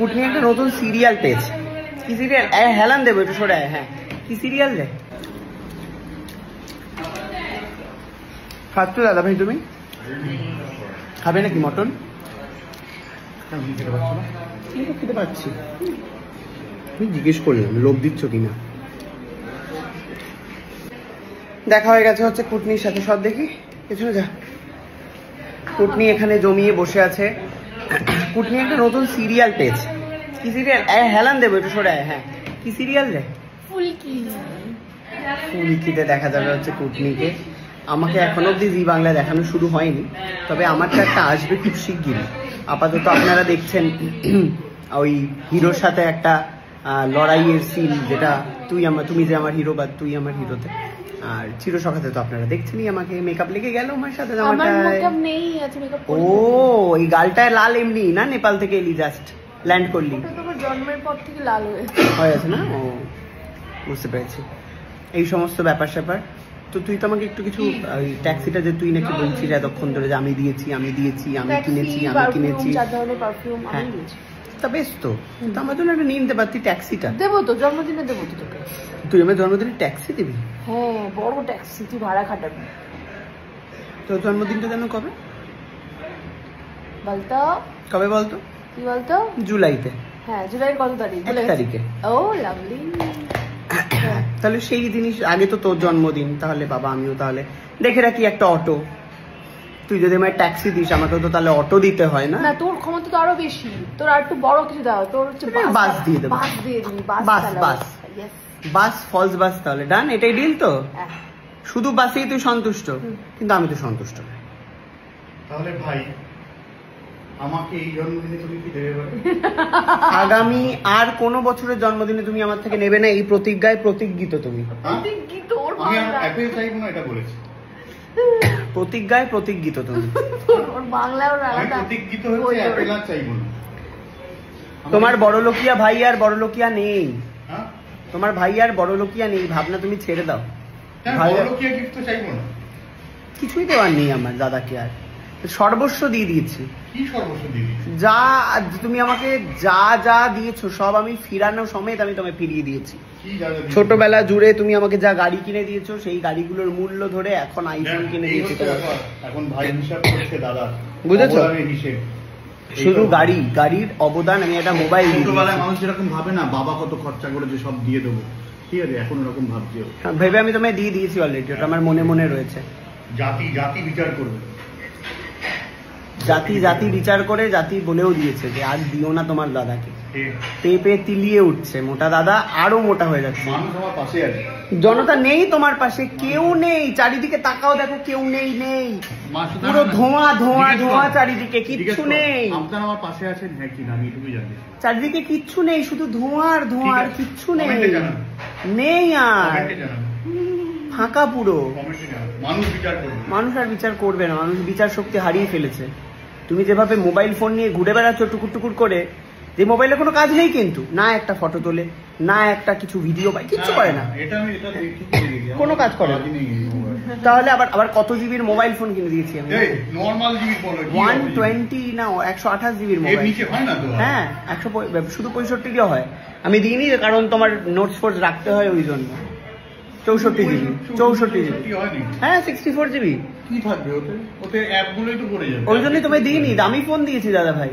কুটনি একটা নতুন সিরিয়াল পেয়েছে। কি সিরিয়াল? হেলান দেবো একটু সরে। হ্যাঁ, কি সিরিয়াল রে? খাচ্ছ দাদা ভাই? তুমি খাবে নাকি মটন? খেতে পাচ্ছি, তুমি জিজ্ঞেস করলাম লোভ দিচ্ছ কিনা। দেখা হয়ে গেছে হচ্ছে কুটনির সাথে। সব দেখি পেছনে যা। কুটনি এখানে জমিয়ে বসে আছে। কুটনি একটা নতুন সিরিয়াল পেয়েছে। কি সিরিয়াল? হেলান দেবো একটু সরে। হ্যাঁ, কি সিরিয়াল রে? ফুলকিতে দেখা যাবে হচ্ছে কুটনিকে। আমাকে এখনো অব্দি জি বাংলায় দেখানো শুরু হয়নি, তবে আমারটা একটা আসবে খুব শিগগিরই। আপাতত আপনারা দেখছেন ওই হিরোর সাথে একটা লড়াইয়ের সিন, যেটা তুমি যে আমার হিরো বা তুই আমার হিরোতে। আর চিরসখাতে তো আপনারা দেখছেনই আমাকে। মেকআপ লেগে গেল আমার সাথে। ও এই গালটায় লাল এমনি না, নেপাল থেকে এলি জাস্ট ল্যান্ড করলি, জন্মের পর থেকে লাল হয়েছে না? ও বুঝতে পেরেছি এই সমস্ত ব্যাপার স্যাপার। তো তুই তো আমাকে একটু কিছু ট্যাক্সিটা যে তুই নাকি বলছিস এতক্ষণ ধরে যে আমি কিনেছি, আমি কিনেছি। হ্যাঁ তা বেশ, তো আমার জন্য একটা নিয়ে নিতে পারতি ট্যাক্সিটা। দেবো তো, জন্মদিনে দেবো তো তোকে। তুই আমার জন্মদিনে ট্যাক্সি দিবি? হ্যাঁ, বড় ট্যাক্সি, তুই ভাড়া খাটাবি। তোর জন্মদিনটা যেন কবে বলতো? কবে বলতো? কি বলতো? জুলাইতে। হ্যাঁ, জুলাইয়ের কত তারিখ? 1 তারিখে। ও লাভলি। তাহলে সেই জিনিস আগে তো তোর জন্মদিন, তাহলে বাবা আমিও তাহলে দেখে রাখি একটা অটো। তুই যদি আমার ট্যাক্সি দিস, আমাকে তো তাহলে অটো দিতে হয় না? না, তোর ক্ষমতা তো আরো বেশি। তোর আর একটু বড় কিছু দাও। তোর হচ্ছে বাস দিয়ে দেবো। বাস দিয়ে দিবি। বাস ফলস বাস। তাহলে ডান, এটাই ডিল তো? শুধু বাসেই তুই সন্তুষ্ট? কিন্তু আমি তো সন্তুষ্ট না। তাহলে ভাই আমাকে এই জন্মদিনে তুমি কি দেবে? আগামী আর কোন বছরের জন্মদিনে তুমি আমার থেকে নেবে না, এই প্রতিজ্ঞায় প্রতিজ্ঞিত তুমি। আমি অ্যাপেল চাইবো না এটা বলেছি। প্রতিজ্ঞায় প্রতিজ্ঞিত তুমি। প্রতিজ্ঞিত হচ্ছে অ্যাপেল আর চাইবো না। তোমার বড়লোকিয়া ভাই আর বড়লোকিয়া নেই। তোমার ভাই আর বড়লোকিয়া নেই, ভাবনা তুমি ছেড়ে দাও। বড়লোকিয়া গিফট তো চাইবো না। কিছুই দেওয়ার নেই আমার দাদাকে। আর সর্বস্ব দিয়ে দিয়েছি। কি সর্বস্ব দিয়ে দিয়েছি? যা তুমি আমাকে যা দিয়েছো সব আমি ফিরানো সমেত আমি তোমায় ফিরিয়ে দিয়েছি। ছোটবেলা জুড়ে তুমি আমাকে যা গাড়ি কিনে দিয়েছো, সেই গাড়িগুলোর মূল্য ধরে এখন আইফোন কিনে দিয়েছি। এখন ভাই হিসাব করছে দাদা, বুঝেছো? শুধু গাড়ির অবদান। আমি একটা মোবাইল, ছোটবেলায় মানুষ এরকম ভাবে না, বাবা কত খরচা করেছে সব দিয়ে দেবো, ঠিক আছে? এখন ওরকম ভাবছি ভেবে আমি তোমায় দিয়ে দিয়েছি অলরেডি। ওটা আমার মনে রয়েছে। জাতি বিচার করবে। জাতি বিচার করে জাতি বলেও দিয়েছে যে আর দিও না তোমার দাদাকে। পেপে তিলিয়ে উঠছে, মোটা দাদা আরো মোটা হয়ে যাচ্ছে। মানুষ আমার পাশে আছে, জনতা নেই তোমার পাশে, কেউ নেই। চারিদিকে তাকাও, দেখো কেউ নেই। পুরো ধোঁয়া চারিদিকে, কিচ্ছু নেই। আপনারা আমার পাশে আছেন, হ্যাঁ কি না আমি এটুকুই জানি। চারিদিকে কিচ্ছু নেই, শুধু ধোঁয়া আর কিচ্ছু নেই। আর ফাঁকা পুরো। মানুষ আর বিচার করবে না। মানুষ বিচার শক্তি হারিয়ে ফেলেছে। তুমি যেভাবে মোবাইল ফোন নিয়ে ঘুরে বেড়াচ্ছ টুকুর করে, যে মোবাইলে কোনো কাজ নেই, কিন্তু না একটা ফটো তোলে, না একটা কিছু ভিডিও পায়, কিচ্ছু করে না, কোনো কাজ করে না। তাহলে আবার কত জিবির মোবাইল ফোন কিনে দিয়েছি আমি? 120 না 128 জিবির মোবাইল। হ্যাঁ, 100 শুধু 65 হয়। আমি দিইনি কারণ তোমার নোটস ফোর্স রাখতে হয়, ওই জন্য 64 জিবি। হ্যাঁ, 64 জিবি। কি থাকবে ওতে? অ্যাপগুলোই তো পড়ে যাবে। ওই জন্যই তোমায় দিইনি, দামি ফোন দিয়েছি দাদা ভাই।